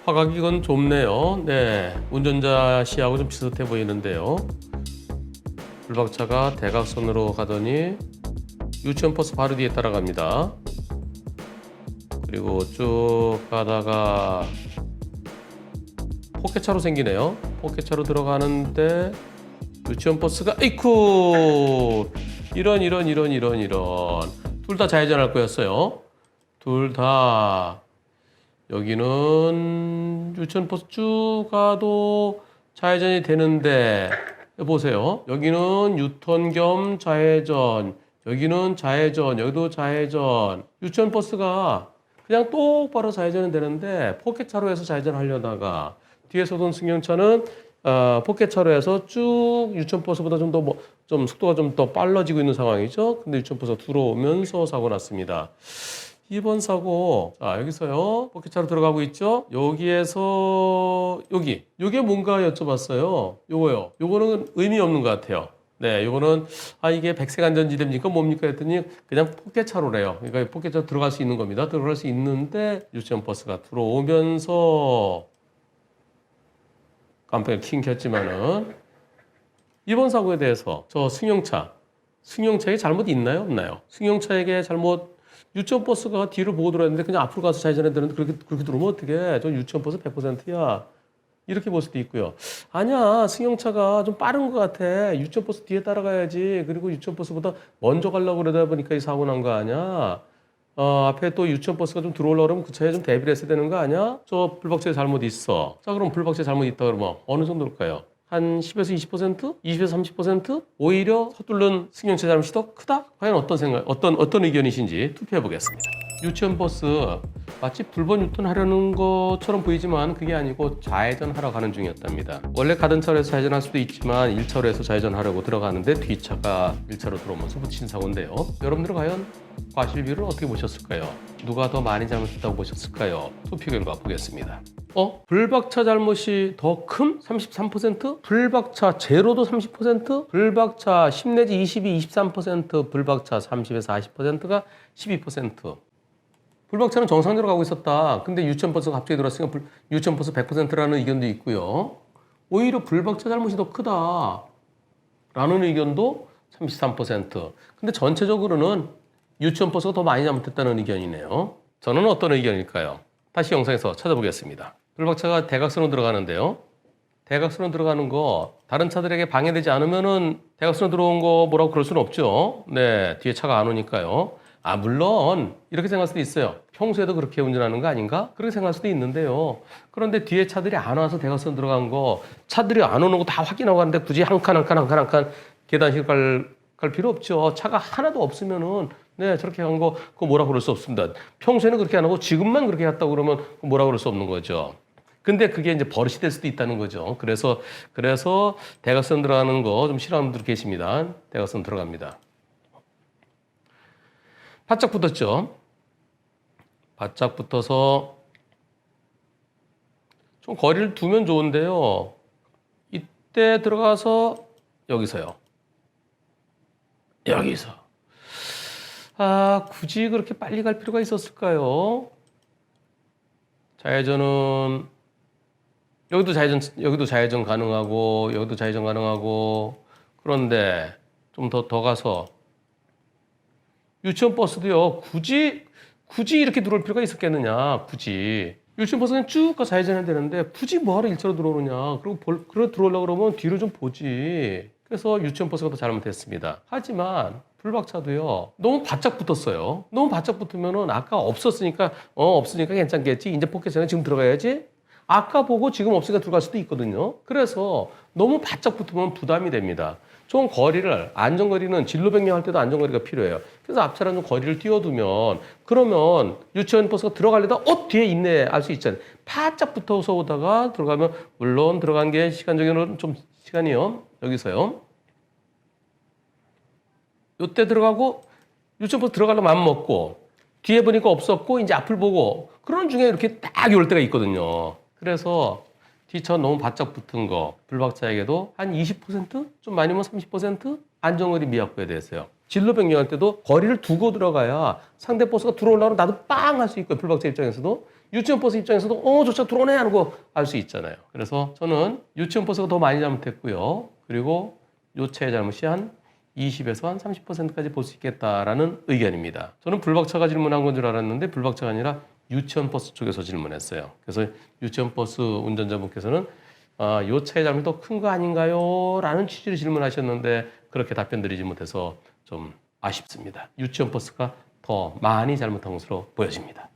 화각이 이건 좁네요. 네, 운전자 시야하고 좀 비슷해 보이는데요. 불박차가 대각선으로 가더니 유치원 버스 바로 뒤에 따라갑니다. 그리고 쭉 가다가 포켓차로 생기네요. 포켓차로 들어가는데 유치원 버스가 에이쿠 이런 둘 다 좌회전할 거였어요. 둘 다. 여기는 유치원 버스 쭉 가도 좌회전이 되는데 보세요. 여기는 유턴 겸 좌회전, 여기는 좌회전, 여기도 좌회전. 유치원 버스가 그냥 똑바로 좌회전은 되는데 포켓차로 해서 좌회전하려다가 뒤에서 온 승용차는 포켓차로에서 쭉 유치원 버스보다 좀 속도가 좀 더 빨라지고 있는 상황이죠. 근데 유치원 버스가 들어오면서 사고 났습니다. 이번 사고, 자, 여기서요. 포켓차로 들어가고 있죠? 여기에서, 요게 뭔가 여쭤봤어요. 요거요. 요거는 의미 없는 것 같아요. 네, 요거는, 이게 백색 안전지대입니까? 뭡니까? 했더니 그냥 포켓차로래요. 그러니까 포켓차로 들어갈 수 있는 겁니다. 들어갈 수 있는데 유치원 버스가 들어오면서 깜빡이 킹 켰지만은 이번 사고에 대해서 저 승용차에게 잘못 있나요? 없나요? 승용차에게 잘못 유치원 버스가 뒤를 보고 들어왔는데 그냥 앞으로 가서 좌회전해야 되는데 그렇게 들어오면 어떡해? 저 유치원 버스 100%야. 이렇게 볼 수도 있고요. 아니야, 승용차가 좀 빠른 것 같아. 유치원 버스 뒤에 따라가야지. 그리고 유치원 버스보다 먼저 가려고 그러다 보니까 이 사고 난 거 아니야? 앞에 또 유치원 버스가 좀 들어오려고 그러면 그 차에 좀 대비를 했어야 되는 거 아니야? 저 불박차에 잘못 있어. 자, 그럼 불박차에 잘못 있다 그러면 어느 정도일까요? 한 10에서 20%? 20에서 30%? 오히려 서툴른 승용차 잘못이 더 크다? 과연 어떤 의견이신지 투표해 보겠습니다. 유치원 버스 마치 불법 유턴하려는 것처럼 보이지만 그게 아니고 좌회전하러 가는 중이었답니다. 원래 가던 차로에서 좌회전할 수도 있지만 1차로에서 좌회전하려고 들어가는데 뒤차가 1차로 들어오면서 부딪힌 사고인데요. 여러분들은 과연 과실비를 어떻게 보셨을까요? 누가 더 많이 잘못했다고 보셨을까요? 투표 결과 보겠습니다. 불박차 잘못이 더 큰 33%? 불박차 제로도 30%? 불박차 10 내지 22, 23%? 불박차 30에서 40%가 12%. 불박차는 정상대로 가고 있었다. 근데 유치원 버스가 갑자기 들어왔으니까 유치원 버스 100%라는 의견도 있고요. 오히려 불박차 잘못이 더 크다. 라는 의견도 33%. 근데 전체적으로는 유치원 버스가 더 많이 잘못했다는 의견이네요. 저는 어떤 의견일까요? 다시 영상에서 찾아보겠습니다. 불박차가 대각선으로 들어가는데요. 대각선으로 들어가는 거 다른 차들에게 방해되지 않으면은 대각선으로 들어온 거 뭐라고 그럴 수는 없죠. 네, 뒤에 차가 안 오니까요. 물론 이렇게 생각할 수도 있어요. 평소에도 그렇게 운전하는 거 아닌가? 그렇게 생각할 수도 있는데요. 그런데 뒤에 차들이 안 와서 대각선 들어간 거 차들이 안 오는 거 다 확인하고 가는데 굳이 한 칸 계단식 갈 필요 없죠. 차가 하나도 없으면은 네, 저렇게 간 거 그거 뭐라 그럴 수 없습니다. 평소에는 그렇게 안 하고 지금만 그렇게 갔다고 그러면 뭐라 그럴 수 없는 거죠. 근데 그게 이제 버릇이 될 수도 있다는 거죠. 그래서 대각선 들어가는 거 좀 싫어하는 분들 계십니다. 대각선 들어갑니다. 바짝 붙었죠. 바짝 붙어서 좀 거리를 두면 좋은데요. 이때 들어가서 여기서 굳이 그렇게 빨리 갈 필요가 있었을까요? 좌회전은 여기도 좌회전 가능하고 여기도 좌회전 가능하고 그런데 좀 더 가서 유치원 버스도요. 굳이 이렇게 들어올 필요가 있었겠느냐? 굳이 유치원 버스는 쭉 가서 좌회전해야 되는데 굳이 뭐하러 1차로 들어오느냐? 그리고 들어오려고 그러면 뒤로 좀 보지. 그래서 유치원 버스가 더 잘못했습니다. 하지만 불박차도요. 너무 바짝 붙었어요. 너무 바짝 붙으면은 아까 없었으니까 괜찮겠지. 이제 포켓차는 지금 들어가야지. 아까 보고 지금 없으니까 들어갈 수도 있거든요. 그래서 너무 바짝 붙으면 부담이 됩니다. 좀 안전거리는 진로 변경할 때도 안전거리가 필요해요. 그래서 앞차랑 좀 거리를 띄워두면 그러면 유치원 버스가 들어가려다 뒤에 있네 알 수 있잖아요. 바짝 붙어서 오다가 들어가면 물론 들어간 게 시간적으로는 좀 시간이요. 여기서요. 요때 들어가고 유치원 버스 들어가려면 마음 먹고 뒤에 보니까 없었고 이제 앞을 보고 그런 중에 이렇게 딱 올 때가 있거든요. 그래서 뒤차 너무 바짝 붙은 거 불박차에게도 한 20%? 좀 많이면 30% 안전거리 미약부에 대해서요. 진로 변경할 때도 거리를 두고 들어가야 상대 버스가 들어오려면 나도 빵 할 수 있고 불박차 입장에서도 유치원 버스 입장에서도 저 차 들어오네 하는 거 알 수 있잖아요. 그래서 저는 유치원 버스가 더 많이 잘못했고요. 그리고 요 차의 잘못이 한 20에서 한 30%까지 볼 수 있겠다라는 의견입니다. 저는 불박차가 질문한 건 줄 알았는데 불박차가 아니라 유치원 버스 쪽에서 질문했어요. 그래서 유치원 버스 운전자분께서는 요 차의 잘못이 더 큰 거 아닌가요? 라는 취지로 질문하셨는데 그렇게 답변 드리지 못해서 좀 아쉽습니다. 유치원 버스가 더 많이 잘못한 것으로 보여집니다.